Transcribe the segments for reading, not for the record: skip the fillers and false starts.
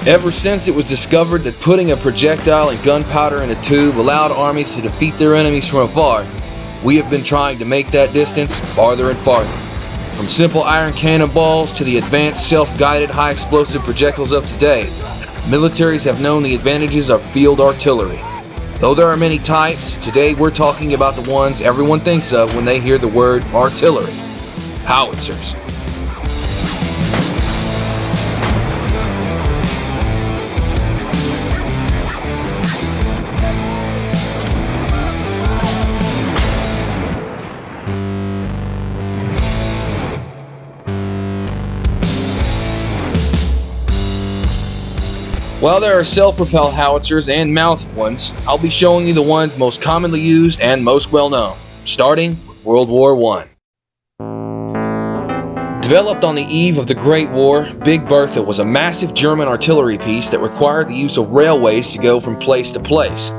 Ever since it was discovered that putting a projectile and gunpowder in a tube allowed armies to defeat their enemies from afar, we have been trying to make that distance farther and farther. From simple iron cannonballs to the advanced self-guided high-explosive projectiles of today, militaries have known the advantages of field artillery. Though there are many types, today we're talking about the ones everyone thinks of when they hear the word artillery: howitzers. While there are self-propelled howitzers and mounted ones, I'll be showing you the ones most commonly used and most well known, starting with World War I. Developed on the eve of the Great War, Big Bertha was a massive German artillery piece that required the use of railways to go from place to place.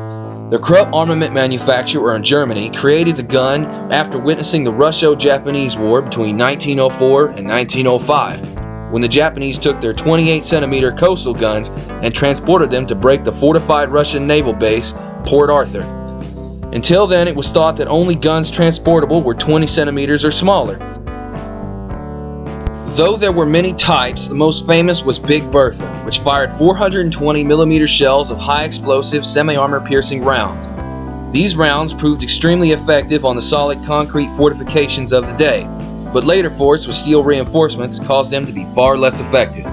The Krupp armament manufacturer in Germany created the gun after witnessing the Russo-Japanese War between 1904 and 1905. When the Japanese took their 28-centimeter coastal guns and transported them to break the fortified Russian naval base, Port Arthur. Until then, it was thought that only guns transportable were 20 centimeters or smaller. Though there were many types, the most famous was Big Bertha, which fired 420mm shells of high-explosive, semi-armor-piercing rounds. These rounds proved extremely effective on the solid concrete fortifications of the day, but later forts with steel reinforcements caused them to be far less effective.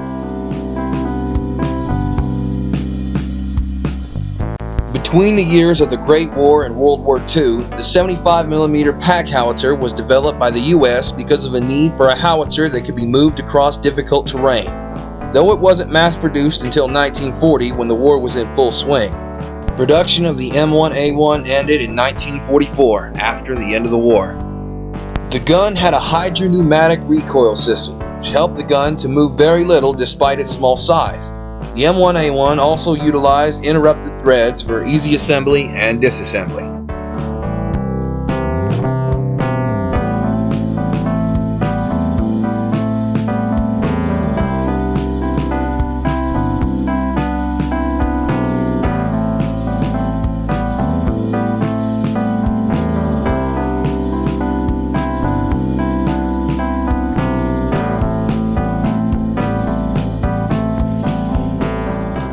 Between the years of the Great War and World War II, the 75mm pack howitzer was developed by the US because of a need for a howitzer that could be moved across difficult terrain. Though it wasn't mass-produced until 1940 when the war was in full swing. Production of the M1A1 ended in 1944, after the end of the war. The gun had a hydropneumatic recoil system, which helped the gun to move very little despite its small size. The M1A1 also utilized interrupted threads for easy assembly and disassembly.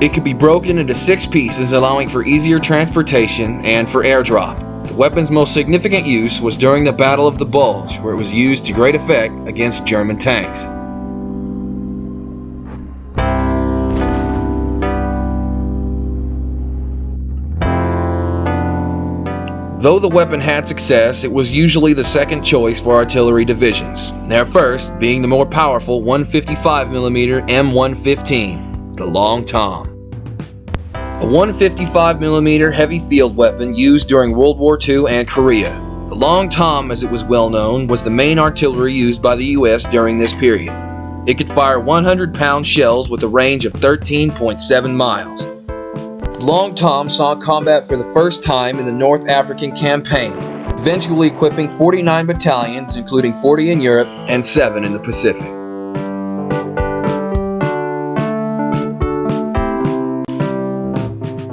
It could be broken into 6 pieces, allowing for easier transportation and for airdrop. The weapon's most significant use was during the Battle of the Bulge, where it was used to great effect against German tanks. Though the weapon had success, it was usually the second choice for artillery divisions, their first being the more powerful 155mm M115, the Long Tom. A 155mm heavy field weapon used during World War II and Korea. The Long Tom, as it was well known, was the main artillery used by the US during this period. It could fire 100-pound shells with a range of 13.7 miles. The Long Tom saw combat for the first time in the North African Campaign, eventually equipping 49 battalions, including 40 in Europe and 7 in the Pacific.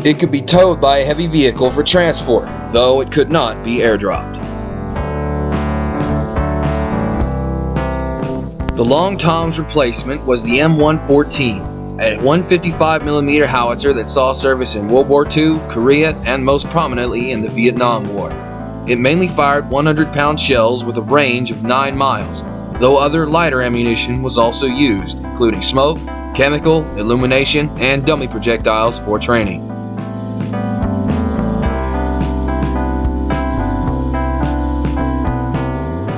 It could be towed by a heavy vehicle for transport, though it could not be airdropped. The Long Tom's replacement was the M114, a 155mm howitzer that saw service in World War II, Korea, and most prominently in the Vietnam War. It mainly fired 100-pound shells with a range of 9 miles, though other lighter ammunition was also used, including smoke, chemical, illumination, and dummy projectiles for training.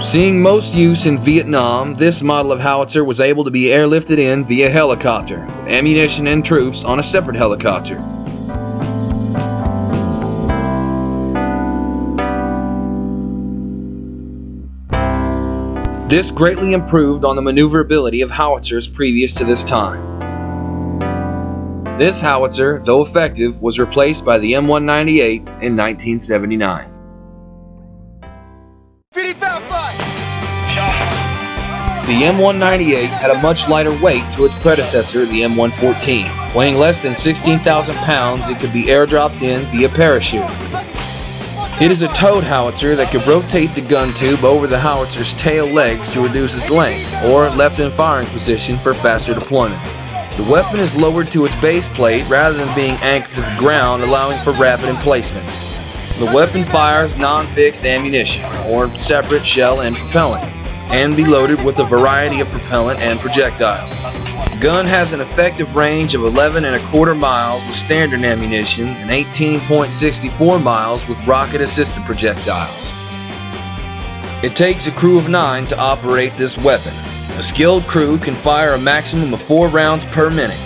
Seeing most use in Vietnam, this model of howitzer was able to be airlifted in via helicopter, with ammunition and troops on a separate helicopter. This greatly improved on the maneuverability of howitzers previous to this time. This howitzer, though effective, was replaced by the M198 in 1979. The M198 had a much lighter weight to its predecessor, the M114. Weighing less than 16,000 pounds, it could be airdropped in via parachute. It is a towed howitzer that could rotate the gun tube over the howitzer's tail legs to reduce its length, or left in firing position for faster deployment. The weapon is lowered to its base plate rather than being anchored to the ground, allowing for rapid emplacement. The weapon fires non-fixed ammunition, or separate shell and propellant, and be loaded with a variety of propellant and projectile. The gun has an effective range of 11.25 miles with standard ammunition and 18.64 miles with rocket-assisted projectiles. It takes a crew of 9 to operate this weapon. A skilled crew can fire a maximum of 4 rounds per minute.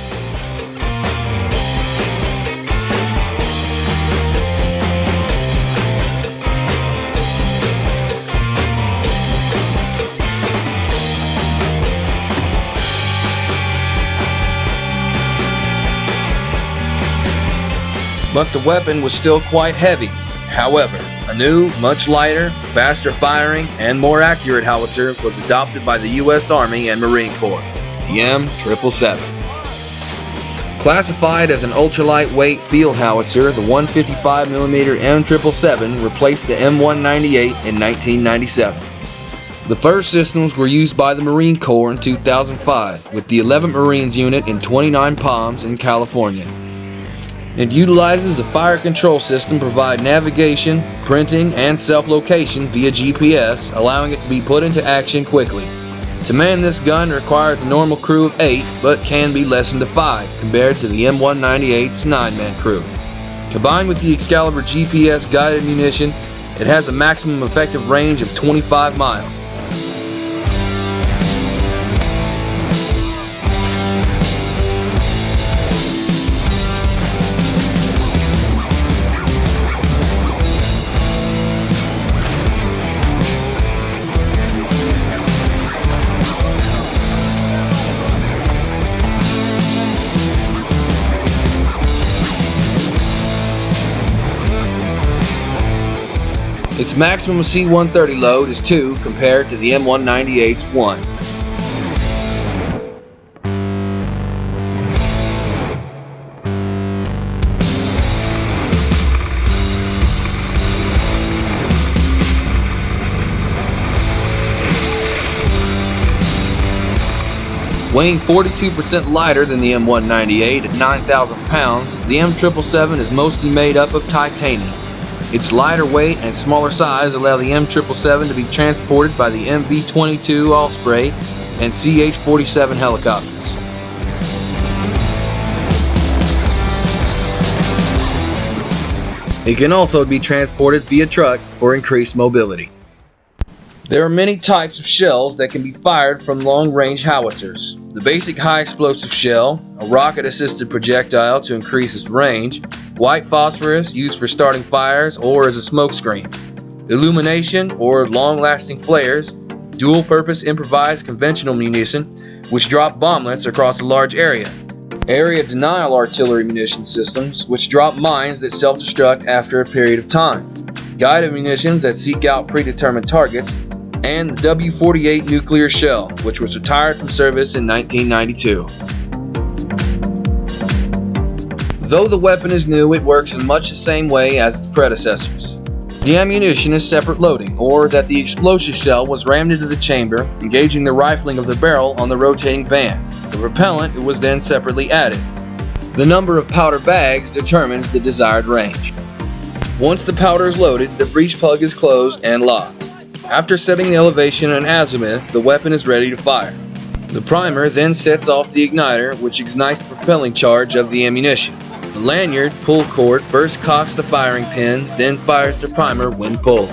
But the weapon was still quite heavy. However, a new, much lighter, faster firing, and more accurate howitzer was adopted by the U.S. Army and Marine Corps, the M777. Classified as an ultra-lightweight field howitzer, the 155mm M777 replaced the M198 in 1997. The first systems were used by the Marine Corps in 2005, with the 11th Marines unit in 29 Palms in California. It utilizes a fire control system to provide navigation, printing, and self-location via GPS, allowing it to be put into action quickly. To man this gun requires a normal crew of 8, but can be lessened to 5 compared to the M198's 9-man crew. Combined with the Excalibur GPS guided munition, it has a maximum effective range of 25 miles. Its maximum C-130 load is 2 compared to the M198's 1. Weighing 42% lighter than the M198 at 9,000 pounds, the M777 is mostly made up of titanium. Its lighter weight and smaller size allow the M777 to be transported by the MV-22 Osprey and CH-47 helicopters. It can also be transported via truck for increased mobility. There are many types of shells that can be fired from long-range howitzers. The basic high-explosive shell, a rocket-assisted projectile to increase its range, white phosphorus used for starting fires or as a smokescreen, illumination or long-lasting flares, dual-purpose improvised conventional munition which drop bomblets across a large area, area denial artillery munition systems which drop mines that self-destruct after a period of time, guided munitions that seek out predetermined targets, and the W-48 nuclear shell, which was retired from service in 1992. Though the weapon is new, it works in much the same way as its predecessors. The ammunition is separate loading, or that the explosive shell was rammed into the chamber, engaging the rifling of the barrel on the rotating van. The propellant was then separately added. The number of powder bags determines the desired range. Once the powder is loaded, the breech plug is closed and locked. After setting the elevation and azimuth, the weapon is ready to fire. The primer then sets off the igniter, which ignites the propelling charge of the ammunition. The lanyard pull cord first cocks the firing pin, then fires the primer when pulled.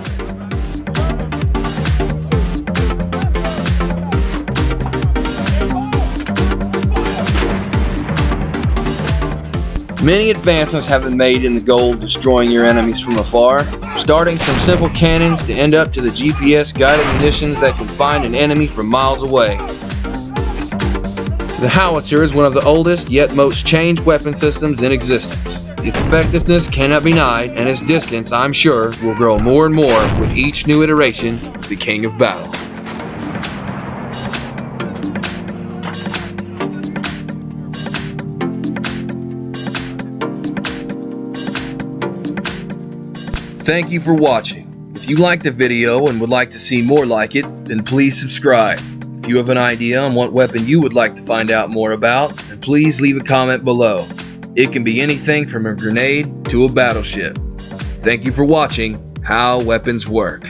Many advancements have been made in the goal of destroying your enemies from afar, starting from simple cannons to end up to the GPS-guided munitions that can find an enemy from miles away. The howitzer is one of the oldest yet most changed weapon systems in existence. Its effectiveness cannot be denied, and its distance, I'm sure, will grow more and more with each new iteration of the King of Battle. Thank you for watching. If you liked the video and would like to see more like it, then please subscribe. If you have an idea on what weapon you would like to find out more about, then please leave a comment below. It can be anything from a grenade to a battleship. Thank you for watching How Weapons Work.